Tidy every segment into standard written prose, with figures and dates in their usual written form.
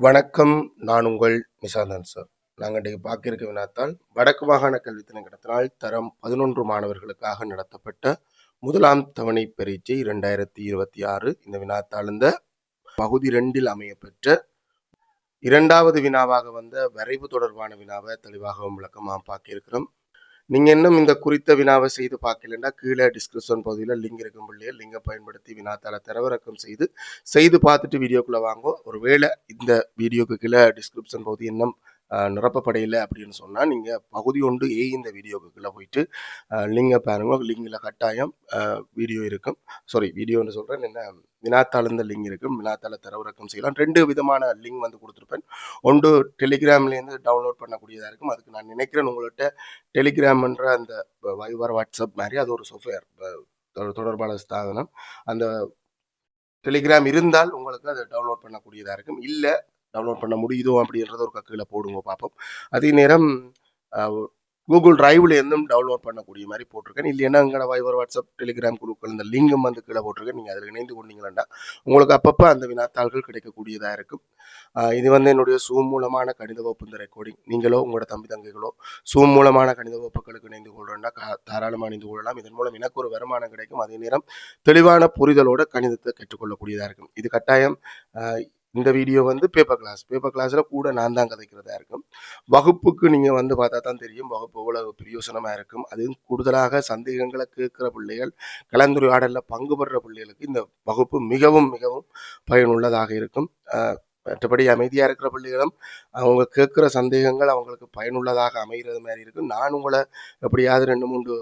வணக்கம். நான் உங்கள் நிசாந்தன் சார். நாங்கள் இன்றைக்கு பார்க்க வினாத்தால் வடக்கு மாகாண கல்வி திணைக்களத்தினால் தரம் 11 மாணவர்களுக்காக நடத்தப்பட்ட முதலாம் தவணை பரீட்சை 2026. இந்த வினாத்தால் இந்த பகுதி 2 அமையப்பெற்ற இரண்டாவது வினாவாக வந்த வரைவு தொடர்பான வினாவை தெளிவாகவும் விளக்கமாக பார்க்க இருக்கிறோம். நீங்க இன்னும் இந்த குறித்த வினாவை செய்து பார்க்கலன்னா கீழே டிஸ்கிரிப்ஷன் பகுதியில் லிங்க் இருக்கும் பிள்ளைகள் லிங்கை பயன்படுத்தி வினாத்தாள தரவிறக்கம் செய்து பார்த்துட்டு வீடியோக்குள்ள வாங்க. ஒருவேளை இந்த வீடியோக்கு கீழே டிஸ்கிரிப்ஷன் பகுதி இன்னும் நிரப்பப்படையில்லை அப்படின்னு சொன்னால் நீங்கள் பகுதி 1A இந்த வீடியோக்கு கீழே போயிட்டு லிங்கை பாருங்க. லிங்கில் கட்டாயம் வீடியோ இருக்கும். வீடியோன்னு சொல்கிறேன், என்ன வினாத்தாளந்த லிங்க் இருக்கும். வினாத்தாள தரவிறக்கம் செய்யலாம். 2 விதமான லிங்க் வந்து கொடுத்துருப்பேன். ஒன்று டெலிகிராம்லேருந்து டவுன்லோட் பண்ணக்கூடியதாக இருக்கும். அதுக்கு நான் நினைக்கிறேன் உங்கள்கிட்ட டெலிகிராம்ன்ற அந்த வைபர் வாட்ஸ்அப் மாதிரி அது ஒரு சாஃப்ட்வேர் தொடர்பான சாதனம். அந்த டெலிகிராம் இருந்தால் உங்களுக்கு அதை டவுன்லோட் பண்ணக்கூடியதாக இருக்கும். இல்லை டவுன்லோட் பண்ண முடியுதோ அப்படின்றத ஒரு கீழே போடுங்க பார்ப்போம். அதே நேரம் கூகுள் டிரைவ்ல இருந்தும் டவுன்லோட் பண்ணக்கூடிய மாதிரி போட்டிருக்கேன். இல்லைன்னா எங்களோட வைபர் வாட்ஸ்அப் டெலிகிராம் குழுக்கள் இந்த லிங்கும் வந்து கீழே போட்டிருக்கேன். நீங்கள் அதில் இணைந்து கொண்டீங்களா உங்களுக்கு அப்பப்போ அந்த வினாத்தாள்கள் கிடைக்கக்கூடியதாக இருக்கும். இது வந்து என்னுடைய சூம் மூலமான கணித வகுப்பு இந்த ரெக்கார்டிங். நீங்களோ உங்களோட தம்பி தங்கைகளோ சூம் மூலமான கணித வகுப்புகளுக்கு இணைந்து கொள்றேன்னா தாராளமாக இணைந்து கொள்ளலாம். இதன் மூலம் எனக்கு ஒரு வருமானம் கிடைக்கும். அதே நேரம் தெளிவான புரிதலோட கணிதத்தை கற்றுக்கொள்ளக்கூடியதாக இருக்கும். இது கட்டாயம் இந்த வீடியோ வந்து பேப்பர் கிளாஸில் கூட நான் தான் கதைக்கிறதா இருக்கும். வகுப்புக்கு நீங்கள் வந்து பார்த்தா தான் தெரியும் வகுப்பு எவ்வளவு பிரயோசனமாக இருக்கும். அதுவும் கூடுதலாக சந்தேகங்களை கேட்குற பிள்ளைகள், கலந்துரையாடலில் பங்கு பெறுற பிள்ளைகளுக்கு இந்த வகுப்பு மிகவும் மிகவும் பயனுள்ளதாக இருக்கும். மற்றபடி அமைதியாக இருக்கிற பிள்ளைகளும் அவங்க கேட்குற சந்தேகங்கள் அவங்களுக்கு பயனுள்ளதாக அமைகிறது மாதிரி இருக்கும். நான் உங்களை எப்படியாவது 2-3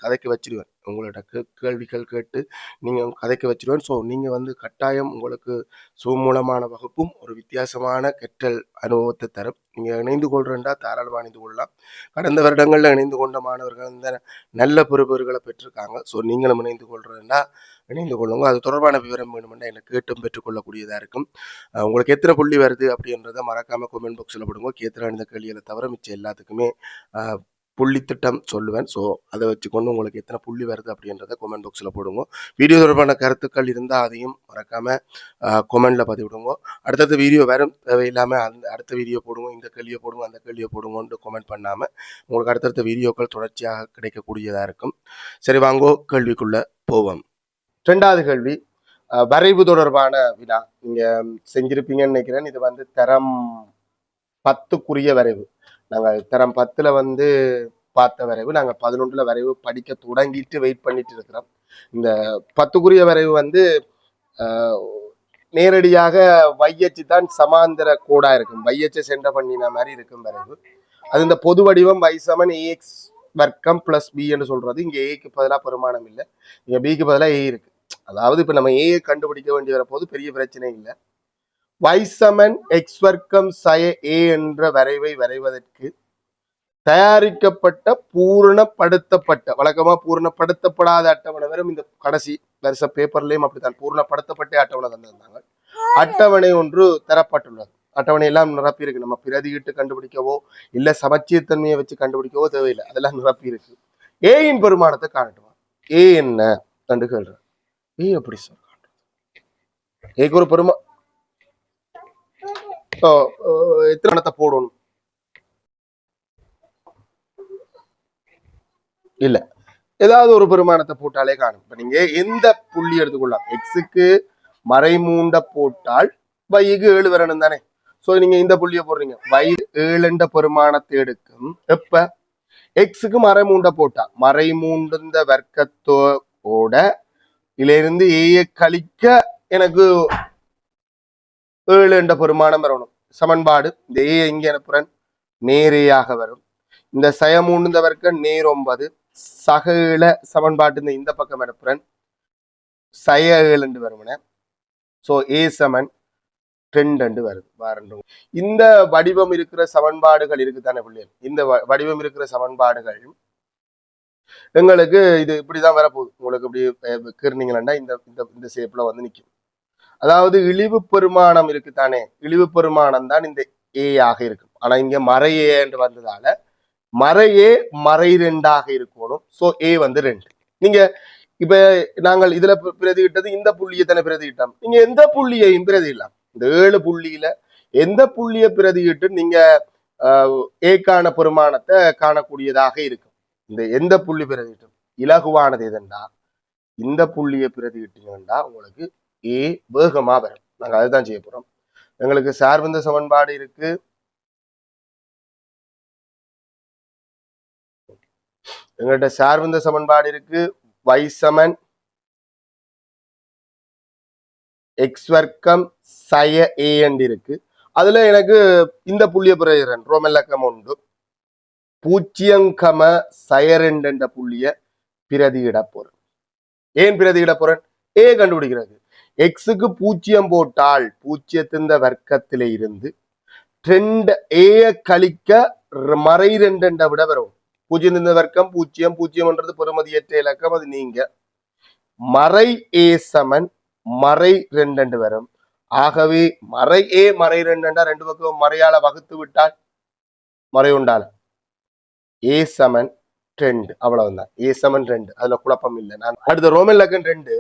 கதைக்க வச்சிருவேன். உங்களோட கேள்விகள் கேட்டு நீங்கள் கதைக்க வச்சிருவேன். ஸோ நீங்கள் வந்து கட்டாயம் உங்களுக்கு மூலமான வகுப்பும் ஒரு வித்தியாசமான கற்றல் அனுபவத்தை தரும். நீங்கள் இணைந்து கொள்றேன்டா தாராளமாக இணைந்து கொள்ளலாம். கடந்த வருடங்களில் இணைந்து கொண்ட மாணவர்கள் இந்த நல்ல பெறுபேறுகளை பெற்றிருக்காங்க. ஸோ நீங்களும் இணைந்து கொள்றேன்டா இணைந்து கொள்ளுங்க. அது தொடர்பான விவரம் வேணுமெண்டா எனக்கு கேட்டும் பெற்றுக்கொள்ளக்கூடியதாக இருக்கும். உங்களுக்கு எத்தனை புள்ளி வருது அப்படின்றத மறக்காம கமெண்ட் பாக்ஸில் போடுங்க. கேத்திர இந்த கேள்விகளை தவிர மிச்சம் எல்லாத்துக்குமே புள்ளி திட்டம் சொல்லுவேன். ஸோ அதை வச்சுக்கொண்டு உங்களுக்கு எத்தனை புள்ளி வருது அப்படின்றத கமெண்ட் பாக்ஸில் போடுங்க. வீடியோ தொடர்பான கருத்துக்கள் இருந்தால் அதையும் மறக்காம கமெண்ட்ல பதிவிடுங்க. அடுத்தது வீடியோ வரும் தேவையில்லாமல் அடுத்த வீடியோ போடுங்க, இந்த கேள்வியை போடுங்க, அந்த கேள்வியை போடுங்கன்னு கமெண்ட் பண்ணாமல் உங்களுக்கு அடுத்தடுத்த வீடியோக்கள் தொடர்ச்சியாக கிடைக்கக்கூடியதாக இருக்கும். சரி, வாங்கோ கேள்விக்குள்ள போவோம். 2வது கேள்வி வரைவு தொடர்பான வினா. நீங்க செஞ்சிருப்பீங்கன்னு நினைக்கிறேன். இது வந்து தரம் 10க்குரிய வரைவு. நாங்கள் தரம் 10ல் வந்து பார்த்த வரைவு. நாங்கள் 11ல் வரைவு படிக்க தொடங்கிட்டு வெயிட் பண்ணிட்டு இருக்கிறோம். இந்த 10க்குரிய வரைவு வந்து நேரடியாக வையச்சு தான் சமாந்தர கோடா இருக்கும். வையச்சை சென்ட பண்ணின மாதிரி இருக்கும் வரைவு. அது இந்த பொது வடிவம் y = ax வர்க்கம் + b என்று சொல்றது. இங்க ஏக்கு பதிலாக பெருமானம் இல்லை, இங்க பிக்கு பதிலாக ஏ இருக்கு. அதாவது இப்ப நம்ம ஏ கண்டுபிடிக்க வேண்டி வர போது பெரிய பிரச்சனை இல்லை. y = x வர்க்கம் சய a என்ற வரைவை வரைவதற்கு தயாரிக்கப்பட்ட பூரணப்படுத்தப்பட்ட, வழக்கமா பூரணப்படுத்தப்படாத அட்டவணை வரும். இந்த கடைசி வருஷ பேப்பர்லயும் அப்படித்தான் பூரணப்படுத்தப்பட்ட அட்டவணை தந்திருந்தாங்க. அட்டவணை ஒன்று தரப்பட்டுள்ளது. அட்டவணை எல்லாம் நிரப்பி இருக்கு. நம்ம பிரதியிட்டு கண்டுபிடிக்கவோ இல்ல சமச்சீர் தன்மையை வச்சு கண்டுபிடிக்கவோ தேவையில்லை. அதெல்லாம் நிரப்பி இருக்கு. ஏயின் பெருமானத்தை காணட்டுமா? ஏ என்ன கண்டு கேள்றேன். ஏ எப்படி சார் ஏக்கு ஒரு பெருமா எத்தனை போடணும் இல்ல, ஏதாவது ஒரு பெருமானத்தை போட்டாலே காணும். இப்ப நீங்க எந்த புள்ளி எடுத்துக்கொள்ளலாம். எக்ஸுக்கு மறைமூண்ட போட்டால் வைக்கு 7 வரணும் தானே. சோ நீங்க இந்த புள்ளிய போடுறீங்க. வை 7 பெருமானத்தை எடுக்கும். எப்ப எக்ஸுக்கு மறைமூண்ட போட்டா மறைமூண்ட வர்க்கத்தோட இதிலிருந்து ஏயை கழிக்க எனக்கு 7 என்ற பெருமானம் வரணும். சமன்பாடு இந்த ஏ எங்கே அனுப்புறேன், நேரையாக வரும். இந்த சயமூண்ட வர்க்கம் நேர் 9 சக சமன்பாட்டு இந்த பக்கம் அனுப்புறேன் சய 7 வருவன. ஸோ ஏ சமன் 2 வருது. இந்த வடிவம் இருக்கிற சமன்பாடுகள் இருக்குதானே பிள்ளைகள். இந்த வடிவம் இருக்கிற சமன்பாடுகள் எங்களுக்கு இது இப்படிதான் வரப்போகுது. உங்களுக்கு இப்படி கீர்னீங்கன்னா இந்த ஷேப்ல வந்து நிற்கும். அதாவது இழிவு பெருமானம் இருக்குதானே, இழிவு பெருமானம் தான் இந்த ஏ ஆக இருக்கும். ஆனா இங்க மறை ஏ என்று வந்ததால மறையே மறை 2ஆக இருக்கணும். சோ ஏ வந்து 2. நீங்க இப்ப நாங்கள் இதுல பிரதியிட்டது இந்த புள்ளியை தானே பிரதியிட்டோம். நீங்க எந்த புள்ளியையும் பிரதியிடலாம். இந்த 7 புள்ளியில எந்த புள்ளிய பிரதியிட்டு நீங்க ஏக்கான பெருமானத்தை காணக்கூடியதாக இருக்கும். இந்த எந்த புள்ளி பிரதியிட்டும் இலகுவானது எதென்றா இந்த புள்ளிய பிரதியிட்டீங்கன்னா உங்களுக்கு ஏ வேகமா வரும். நாங்க அதுதான் செய்ய போறோம். எங்களுக்கு சார்பந்த சமன்பாடு இருக்கு. எங்கள்கிட்ட சார்பந்த சமன்பாடு இருக்கு. y சமன் எக்ஸ் வர்க்கம் சய ஏ இருக்கு. அதுல எனக்கு இந்த புள்ளிய பிரதிகிறேன் ரோமல்லக்கம் உண்டு 0, சய2 என்ற புள்ளிய பிரதியிட போறேன். ஏன் பிரதியிட போறேன்? ஏ கண்டுபிடிக்கிறது. எக்ஸுக்கு 0 போட்டால் 0 வர்க்கத்திலே இருந்து 2 ஏ கழிக்க மறை 2 விட வரும். 0 வர்க்கம் 0, 0 பெறுமதியற்ற இலக்கம், அது நீங்க மறை ஏ சமன் மறை 2 வரும். ஆகவே மறை ஏ மறை 2 ரெண்டு பக்கம் மறையால வகுத்து விட்டால் மறை உண்டால ஏ சமன் 2 அவ்வளவுதான். ஏ சமன் 2, அதுல குழப்பம் இல்லை. நான் அடுத்த ரோமன் லக்கன் 2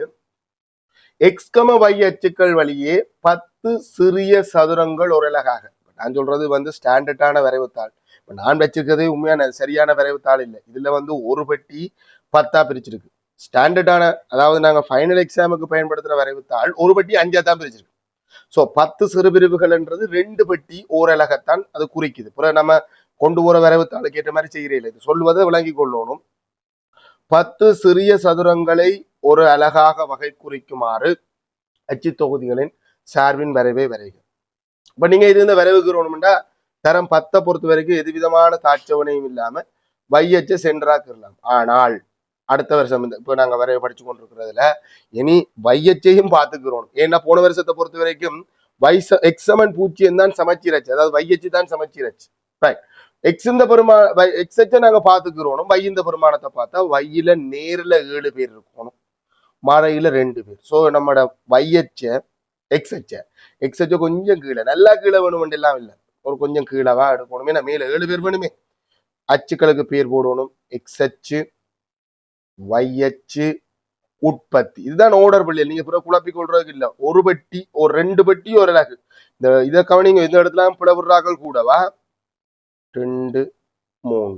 எக்ஸ் y அச்சுக்கள் வழியே 10 சிறிய சதுரங்கள் ஒரு அலகாக. நான் சொல்றது ஸ்டாண்டர்டான வரைவுத்தாள். நான் வச்சிருக்கிறது உண்மையான சரியான வரைவுத்தாள் இல்லை. இதுல ஒரு பெட்டி 10ஆ பிரிச்சிருக்கு. ஸ்டாண்டர்டான, அதாவது நாங்க ஃபைனல் எக்ஸாமுக்கு பயன்படுத்துற வரைவுத்தாள் ஒரு பெட்டி 5ஆ தான் பிரிச்சிருக்கு. சோ 10 சிறு பிரிவுகள்ன்றது 2 பெட்டி ஓரலகத்தான் அது குறிக்குது. பிறகு நம்ம கொண்டு போற வரைவுத்தாளுக்கு ஏற்ற மாதிரி செய்கிறீர்கள். இது சொல்வதை விளங்கி கொள்ளணும். 10 சிறிய சதுரங்களை ஒரு அலகாக வகை குறிக்குமாறு அச்சு தொகுதிகளின் சார்பின் வரைவை வரைக. இப்ப நீங்க இது இந்த வரைவுகிறோம்னா தரம் 10 பொறுத்த வரைக்கும் எதுவிதமான தாட்சவனையும் இல்லாம வையச்ச சென்றாக்கிடலாம். ஆனால் அடுத்த வருஷம் இப்ப நாங்க வரைவை படிச்சு கொண்டிருக்கிறதுல இனி வையச்சையும் பார்த்துக்கிறோம். ஏன்னா போன வருஷத்தை பொறுத்த வரைக்கும் எக்ஸ் சமன் 0 தான் சமச்சீரச்சு, அதாவது வையச்சு தான் சமச்சீரச்சு. எக்ஸ் இந்த பெருமா எக்ஸ் நாங்க பாத்துக்கிறோம். வை இந்த பெருமானத்தை பார்த்தா வையில நேர்ல 7 பேர் இருக்கணும், மறையில 2 பேர். சோ நம்மட வையச்ச எக்ஸ் கொஞ்சம் கீழே, நல்லா கீழே வேணும் எல்லாம் இல்லை, ஒரு கொஞ்சம் கீழவா எடுக்கணும். ஏன்னா மேல 7 பேர் வேணுமே. அச்சுக்களுக்கு பேர் போடணும். எக்ஸ் அச்சு, வையச்சு, உற்பத்தி. இதுதான் ஓர்டர் பள்ளியில். நீங்க பிற குழப்பிக் கொள்றதுக்கு இல்ல. ஒரு பெட்டி, ஒரு 2 பெட்டி ஒரு அலகு. இந்த இதை கவனிங்க. இந்த இடத்துல பிளவுறாக்கள் கூடவா 2, 3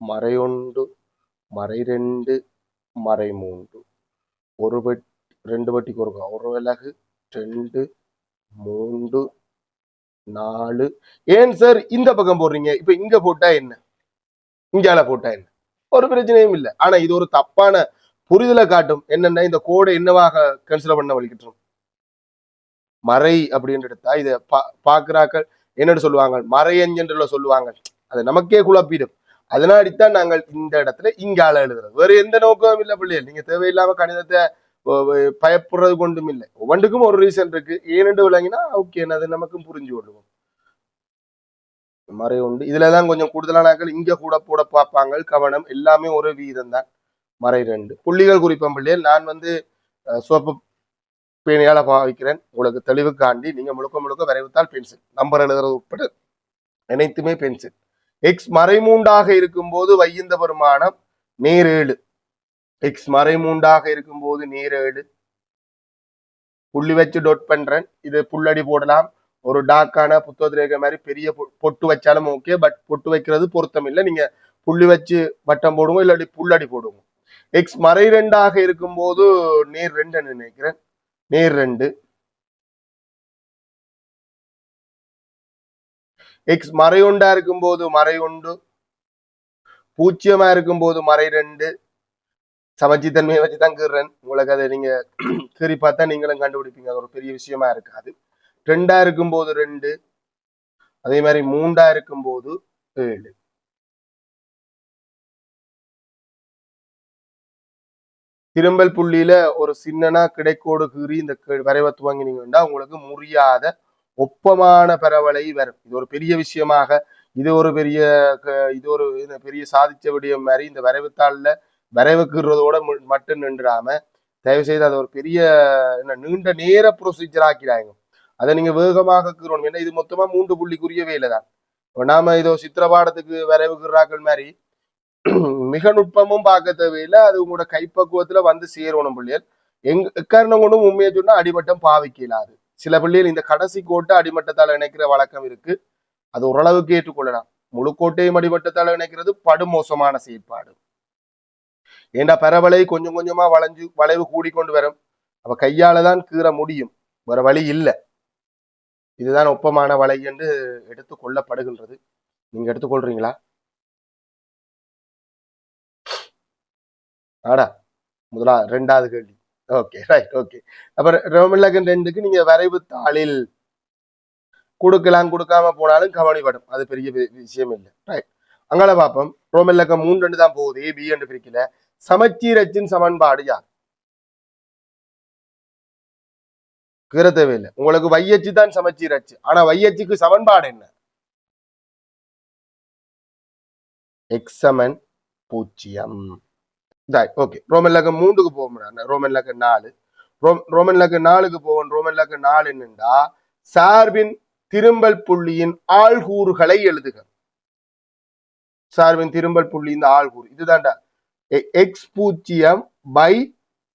மறை 1, மறை 2, மறை 3. ஒரு பெட்டி 2 பெட்டிக்கு ஒரு அலகு 2, 3, 4. ஏன் சார் இந்த பக்கம் போடுறீங்க? இப்ப இங்க போட்டா என்ன, இங்கால போட்டா என்ன, ஒரு பிரச்சனையும் இல்லை. ஆனா இது ஒரு தப்பான புரிதலை காட்டும். என்னன்னா இந்த கோடை என்னவாக கன்சிடர் பண்ண வலிக்கிட்டோம். மறை அப்படின்னு எடுத்தா இதை பாக்குறாக்கள் என்னன்னு சொல்லுவாங்க, மறையஞ்சென்ற சொல்லுவாங்க. அது நமக்கே குழப்பிடும். அதனாடித்தான் நாங்கள் இந்த இடத்துல இங்கால எழுதுறது. வேற எந்த நோக்கமும் இல்லை பிள்ளைகள். நீங்க தேவையில்லாம கணிதத்தை பயப்படுறது கொண்டும் இல்லை. ஒவ்வொன்றுக்கும் ஒரு ரீசன் இருக்கு. ஏனென்று விளங்கினா ஓகே, அது நமக்கும் புரிஞ்சு கொள்ளுவோம். மறை உண்டு. இதுலதான் கொஞ்சம் கூடுதலானாக்கள் இங்க கூட போட பார்ப்பாங்க. கவனம், எல்லாமே ஒரு வீதம் தான். மறை 2 புள்ளிகள் குறிப்பம் பிள்ளைகள். நான் சிவப்பு பேனையால பாவிக்கிறேன் உங்களுக்கு தெளிவுக்காண்டி. நீங்க முழுக்க வரைவுத்தால் பென்சில், நம்பர் எழுதுறது உட்பட அனைத்துமே பென்சில். எக்ஸ் மறை 3ஆக இருக்கும் போது வையந்த பெருமானம் நேர் 7. எக்ஸ் மறை 3ஆக இருக்கும் போது நேர் 7. புள்ளி வச்சு டொட் பண்றேன். இது புள்ளடி போடலாம். ஒரு டாக்கான புத்தகத்துல இருக்கிற மாதிரி பெரிய பொட்டு வச்சாலும் ஓகே. பட் பொட்டு வைக்கிறது பொருத்தம் இல்லை. நீங்க புள்ளி வச்சு வட்டம் போடுவோம், இல்லாட்டி புள்ளடி போடுவோம். எக்ஸ் மறை 2ஆக இருக்கும் போது நேர் 2 நினைக்கிறேன். நேர் 2. எக்ஸ் மறை 1ஆ இருக்கும் போது மறை 1, 0ஆ இருக்கும் போது மறை 2. சமச்சித்தன்மையை வச்சுதான் கீறேன். உங்களுக்கு அதை நீங்க கீறி பார்த்தா நீங்களும் கண்டுபிடிப்பீங்க. அது ஒரு பெரிய விஷயமா இருக்காது. 2ஆ இருக்கும் போது 2, அதே மாதிரி 3ஆ இருக்கும் போது 7. திரும்பல் புள்ளியில ஒரு சின்னனா கிடைக்கோடு கீறி இந்த வரைவை துவங்கினீங்கன்னா உங்களுக்கு முறியாத ஒப்பமான பரவலை வரும். இது ஒரு பெரிய விஷயமாக, இது ஒரு பெரிய சாதிச்ச விடயம் மாதிரி இந்த வரைவுத்தாள்ல வரைவுக்குறதோட மட்டும் நின்றாம தயவு செய்து அதை ஒரு பெரிய நீண்ட நேர ப்ரொசீஜர் ஆக்கிறாங்க. அதை நீங்க வேகமாக கீறணும். ஏன்னா இது மொத்தமா 3 புள்ளிக்குரிய வேலை தான். நாம இதோ சித்திரபாடத்துக்கு வரைவுக்குறாக்கள் மாதிரி மிக நுட்பமும் பார்க்க தேவையில்லை. அது உங்களோட கைப்பக்குவத்துல சேரணும் பிள்ளைகள். எக்காரணம் கொண்டும் உண்மையை சொன்னா அடிமட்டம் பாவிக்க இயலாது. சில பிள்ளைகள் இந்த கடைசி கோட்டை அடிமட்டத்தால் இணைக்கிற வழக்கம் இருக்கு. அது ஓரளவுக்கு ஏற்றுக்கொள்ளலாம். முழு கோட்டையும் அடிமட்டத்தால் இணைக்கிறது படுமோசமான செயற்பாடு. ஏண்டா பரவலை கொஞ்சம் கொஞ்சமா வளைவு கூடிக்கொண்டு வரும். அப்ப கையால தான் கீற முடியும், வேற வழி இல்லை. இதுதான் ஒப்பமான வலை என்று எடுத்துக் கொள்ளப்படுகின்றது. நீங்க எடுத்துக்கொள்றீங்களா? ஆடா ரெண்டாவது கேள்வி. Okay right okay. அப்புறம் ரோமன் 2க்கு நீங்க வரைவு தாளில் கொடுக்கலாம், கொடுக்காம போனாலும் கவனிப்படும், அது பெரிய விஷயம் இல்லை. ரைட், அங்கால பார்ப்போம். ரோமன் 3 தான் போகுது, ஏ பி என்று பிரிக்கல. சமச்சீரச்சின் சமன்பாடு யார்? கீற தேவையில்லை, உங்களுக்கு வையச்சு தான் சமச்சீரச்சு. ஆனா வையச்சுக்கு சமன்பாடு என்ன? எக்ஸ் சமன் 0. ஓகே, ரோமன் 3க்கு போக ரோமன் 4. ரோமன் 4க்கு போவோம். ரோமன் 4 என்னண்டா சார்பின் திரும்பல் புள்ளியின் ஆள்கூறுகளை எழுதுக. சார்பின் திரும்பல் புள்ளி இந்த ஆள்கூறு இதுதான்டா எக்ஸ் 0 பை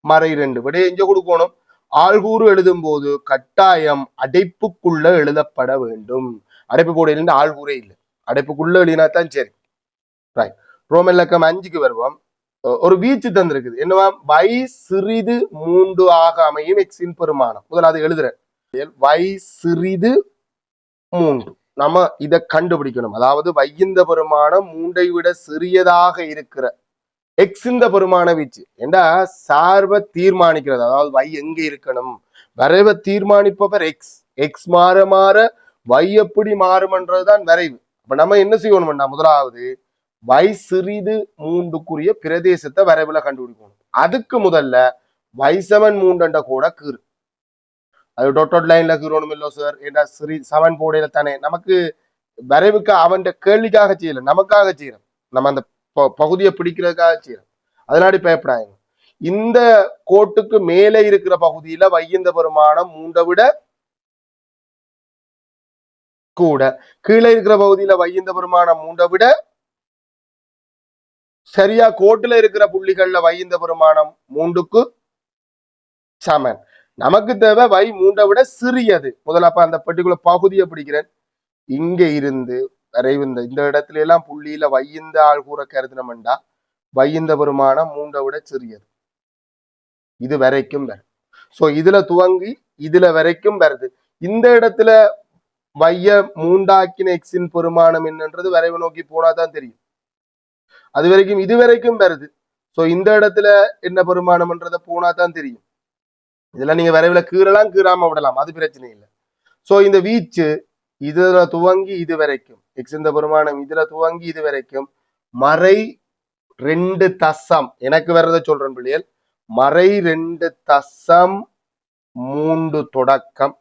மறை 2. விட எங்க கொடுக்கணும்? ஆள்கூறு எழுதும் போது கட்டாயம் அடைப்புக்குள்ள எழுதப்பட வேண்டும். அடைப்பு போட ஆள்கூரே இல்லை, அடைப்புக்குள்ள எழுதினா தான் சரி. ரைட், ரோமன் 5க்கு வருவோம். ஒரு வீச்சு தந்திருக்குது, என்னவா? y சிறிது 3 ஆக அமையும் எக்ஸின் பெருமானம். முதலாவது எழுதுறேன், y சிறிது 3. நம்ம இதை கண்டுபிடிக்கணும். அதாவது வையந்த பெருமானம் 3ஐ விட சிறியதாக இருக்கிற எக்ஸ் இந்த பெருமான வீச்சு ஏண்டா சார்பை தீர்மானிக்கிறது. அதாவது y எங்க இருக்கணும், வரைவை தீர்மானிப்பவர் எக்ஸ். எக்ஸ் மாற மாற y எப்படி மாறும்ன்றதுதான் வரைவு. அப்ப நம்ம என்ன செய்யணும்னா முதலாவது y சிறிது 3க்குரிய பிரதேசத்தை வரைவுல கண்டுபிடிக்கணும். அதுக்கு முதல்ல y சமன் 3 கூட கீறு. அது டொட்டட் லைன்ல கீறணும் இல்லோ சார்? ஏன்னா சிறி 7 போடையில தானே நமக்கு வரைவுக்கு அவன் கேள்விக்காக செய்யல, நமக்காக செய்யறோம். நம்ம அந்த பகுதியை பிடிக்கிறதுக்காக செய்யறோம். அதனாடி பயப்படாங்க. இந்த கோட்டுக்கு மேலே இருக்கிற பகுதியில வையந்த பெருமானம் 3ஐ விட கூட, கீழே இருக்கிற பகுதியில வையந்த பெருமானம் 3ஐ விட சரியா கோட்டுல இருக்கிற புள்ளிகள்ல வையந்த பெருமானம் 3க்கு சமன். நமக்கு தேவை y 3ஐ விட சிறியது. முதல்ல அப்ப அந்த பர்டிகுலர் பகுதியை பிடிக்கிறேன். இங்க இருந்து வரைவு இந்த இடத்துல எல்லாம் புள்ளியில வையந்த ஆள்கூற கருதினம்டா வையந்த பெருமானம் 3ஐ விட சிறியது. இது வரைக்கும் வரும். சோ இதுல துவங்கி இதுல வரைக்கும் வருது. இந்த இடத்துல வைய 3ஆக்கின எக்ஸின் பெருமானம் என்னன்றது வரைவு நோக்கி போனாதான் தெரியும். அது வரைக்கும் இது வரைக்கும் வருது. சோ இந்த இடத்துல என்ன பெருமானம்ன்றதை போனாதான் தெரியும். இதெல்லாம் நீங்க வரைவுல கீறலாம், கீறாம விடலாம், அது பிரச்சனை இல்லை. சோ இந்த வீச்சு இதுல துவங்கி இது வரைக்கும் எக்ஸ் இந்த பெருமானம் இதுல துவங்கி இது வரைக்கும் மறை 2 தசம் எனக்கு வர்றதை சொல்றேன் பிள்ளைகள். மறை 2 தசம் 3 தொடக்கம்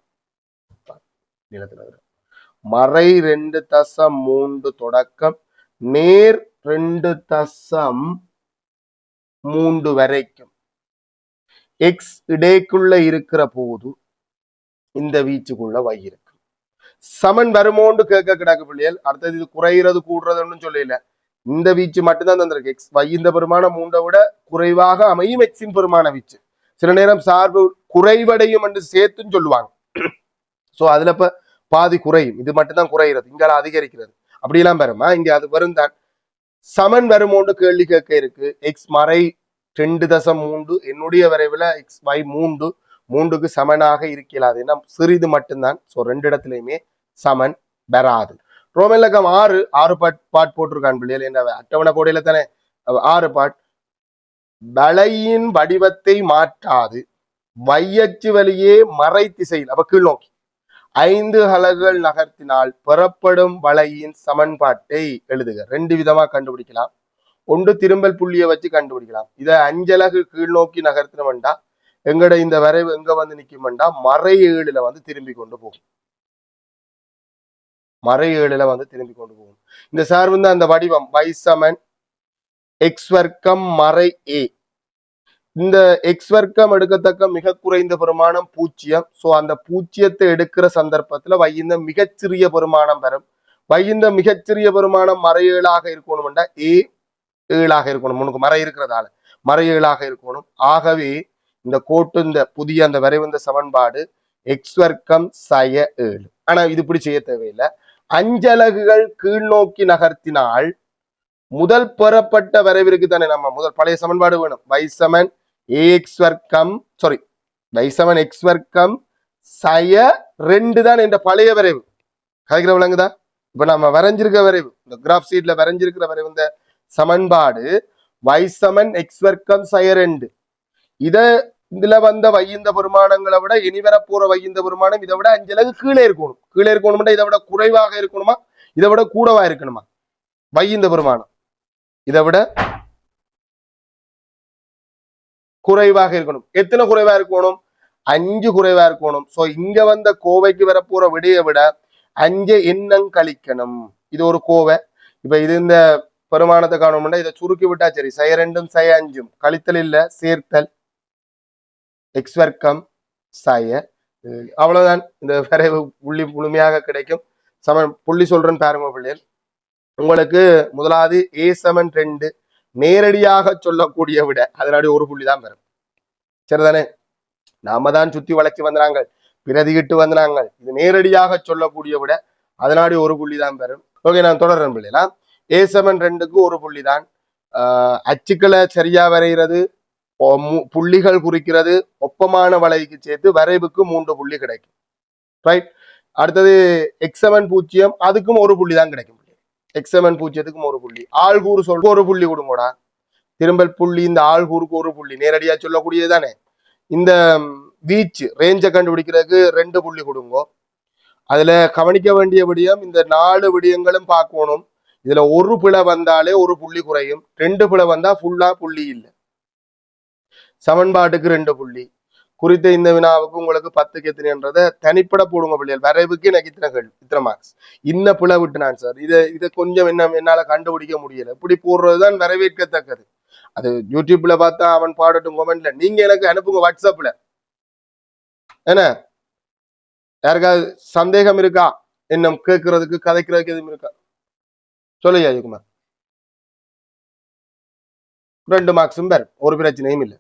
மறை 2 தசம் 3 தொடக்கம் நேர் 2 தசம் 3 வரைக்கும் எக்ஸ் இடைக்குள்ள இருக்கிற போது இந்த வீச்சுக்குள்ள வை இருக்கு. சமன் வருமோன்னு கேட்க கிடக்கு பிள்ளைகள். அடுத்தது இது குறைகிறது கூடுறதுன்னு சொல்லல, இந்த வீச்சு மட்டும்தான் தந்திருக்கு. எக்ஸ் வை இந்த பெருமானம் 3ஐ விட குறைவாக அமையும் எக்ஸின் பெருமான வீச்சு. சில நேரம் சார்பு குறைவடையும் என்று சேர்த்துன்னு சொல்லுவாங்க. சோ அதுல இப்ப பாதி குறையும், இது மட்டும்தான் குறைகிறது, இங்கால அதிகரிக்கிறது, அப்படியெல்லாம் வருமா? இங்க அது வரும் தான். சமன் வருமோன்னு கேள்வி கேட்க இருக்கு. எக்ஸ் மறை 2 தசம் 3 என்னுடைய வரைவுல எக்ஸ் y 3க்கு சமனாக இருக்கலாது, ஏன்னா சிறிது மட்டும்தான். சோ 2 இடத்துலயுமே சமன் வராது. ரோமன் 6 பாட் போட்டிருக்கான் பிள்ளைகள். என்ன அட்டவணை போடையில தானே 6 பாட். வளையின் வடிவத்தை மாற்றாது வையச்சு வழியே மறை திசையில் அப்ப கீழ் நோக்கி 5 அலகுகள் நகர்த்தினால் பெறப்படும் வளையின் சமன்பாட்டை எழுதுக. 2 விதமா கண்டுபிடிக்கலாம். ஒன்று திரும்பல் புள்ளியை வச்சு கண்டுபிடிக்கலாம். இதை 5 அலகு கீழ் நோக்கி நகர்த்தினோம்டா எங்கட இந்த வரைவு எங்க வந்து நிக்கும்டா மறை 7ல வந்து திரும்பி கொண்டு போகும். மறை 7ல வந்து திரும்பி கொண்டு போகும். இந்த சார்பு தான் அந்த வடிவம் y சமன் எக்ஸ் வர்க்கம் மறை a. இந்த எக்ஸ் வர்க்கம் எடுக்கத்தக்க மிக குறைந்த பெருமானம் 0. சோ அந்த 0ஐ எடுக்கிற சந்தர்ப்பத்துல வைந்த மிகச்சிறிய பெருமானம் வரும். வைந்த மிகச்சிறிய பெருமானம் மறை 7ஆக இருக்கணும்டா a 7ஆக இருக்கணும். உனக்கு மறை இருக்கிறதால மறை 7ஆக இருக்கணும். ஆகவே இந்த கோட்டு இந்த புதிய அந்த வரைவந்த சமன்பாடு எக்ஸ் வர்க்கம் சய 7. ஆனா இது இப்படி செய்ய தேவையில்லை. அஞ்சலகுகள் கீழ் நோக்கி நகர்த்தினால் முதல் பெறப்பட்ட வரைவிற்கு தானே நம்ம முதல் பழைய சமன்பாடு வேணும். y ax வர்க்கம் சாரி y x வர்க்கம் சய 2 தான் என்ற பழைய வரைவு. கதைக்கிற விளங்குதா? இப்ப நம்ம வரைஞ்சிருக்க வரைவு, இந்த கிராஃப் சீட்ல வரைஞ்சிருக்கிற வரைவு, இந்த சமன்பாடு y x வர்க்கம் சய 2. இதுல வந்த வையந்த பெருமானங்களை விட இனி வரப்போற வையந்த பெருமானம் இதை விட அஞ்சலகு கீழே இருக்கணும். கீழே இருக்கணும்னா இதை விட குறைவாக இருக்கணுமா, இதை விட கூடவா இருக்கணுமா? வையந்த பெருமானம் இதை விட குறைவாக இருக்கணும். எத்தனை குறைவா இருக்கணும்? 5 குறைவா இருக்கணும். சோ இங்க வந்த கோவைக்கு வரப்போற விடையை விட 5 எண்ணம் கழிக்கணும். இது ஒரு கோவை. இப்ப இது இந்த பெருமானத்தை காணணும்னா இதை சுருக்கி விட்டா சரி. சய 2ம் சய 5ம் கழித்தல் இல்ல சேர்த்தல் எக்ஸ் வர்க்கம் சய. அவ்வளவுதான். இந்த வரைவு புள்ளி முழுமையாக கிடைக்கும். புள்ளி சொல்றேன்னு பாருங்க பிள்ளைகள். உங்களுக்கு முதலாவது a 2 நேரடியாக சொல்லக்கூடிய விட அதனாடி ஒரு புள்ளி தான் பெறும். சரிதானே? நாம தான் சுத்தி வளைச்சு வந்தாங்க, பிரதிகிட்டு வந்தாங்க. இது நேரடியாக சொல்லக்கூடிய விட அதனாடி ஒரு புள்ளி தான் பெறும். ஓகே, நான் தொடர்றேன் பிள்ளைகளா. a 2க்கு ஒரு புள்ளி தான். அச்சுக்களை சரியா வரைகிறது, புள்ளிகள் குறிக்கிறது, ஒப்பமான வளைவுக்கு சேர்த்து வரைவுக்கு 3 புள்ளி கிடைக்கும். ரைட். அடுத்தது x7 அதுக்கும் ஒரு புள்ளி தான் கிடைக்கும். x7 ஒரு புள்ளி. ஆள்கூறு சொல்ற ஒரு புள்ளி கொடுங்கோடா. திரும்ப புள்ளி, இந்த ஆள்கூறுக்கு ஒரு புள்ளி நேரடியா சொல்லக்கூடியதானே. இந்த வீச்சு ரேஞ்சை கண்டுபிடிக்கிறதுக்கு 2 புள்ளி கொடுங்கோ. அதுல கவனிக்க வேண்டிய விடயம், இந்த 4 விடயங்களும் பார்க்கணும். இதுல ஒரு பிழை வந்தாலே ஒரு புள்ளி குறையும், 2 பிழை வந்தா ஃபுல்லா புள்ளி இல்லை. சமன்பாட்டுக்கு 2 புள்ளி. குறித்த இந்த வினாவுக்கு உங்களுக்கு 10க்கு எத்தனைன்றத தனிப்பட போடுங்க பிள்ளைகள். வரைவுக்கு எனக்கு இத்தனை மார்க்ஸ். இன்ன பிழை விட்டுனான் சார், இதை கொஞ்சம் என்னால கண்டுபிடிக்க முடியல, இப்படி போடுறதுதான் வரவேற்கத்தக்கது. அது யூடியூப்ல பார்த்தா அவன் பாடட்டும், கமெண்ட்ல நீங்க எனக்கு அனுப்புங்க வாட்ஸ்அப்ல. என்ன யாருக்காவது சந்தேகம் இருக்கா, என்ன கேட்கறதுக்கு கதைக்கிறதுக்கு எதுவும் இருக்கா? சொல்லுங்க ஜெயக்குமார். 2 மார்க்ஸும் பேர், ஒரு பிரச்சனையும் இல்லை.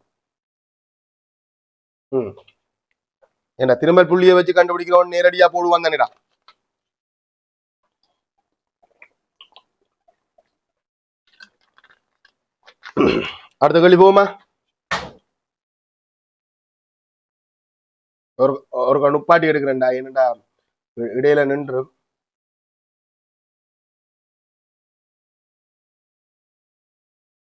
என்ன திரும்ப புள்ளியை வச்சு கண்டுபிடிக்கிறவன் நேரடியா போடுவான் தானேடா. அடுத்த கேள்வி போமா. ஒரு நுப்பாட்டி எடுக்கிறேன்டா, என்னடா இடையில நின்று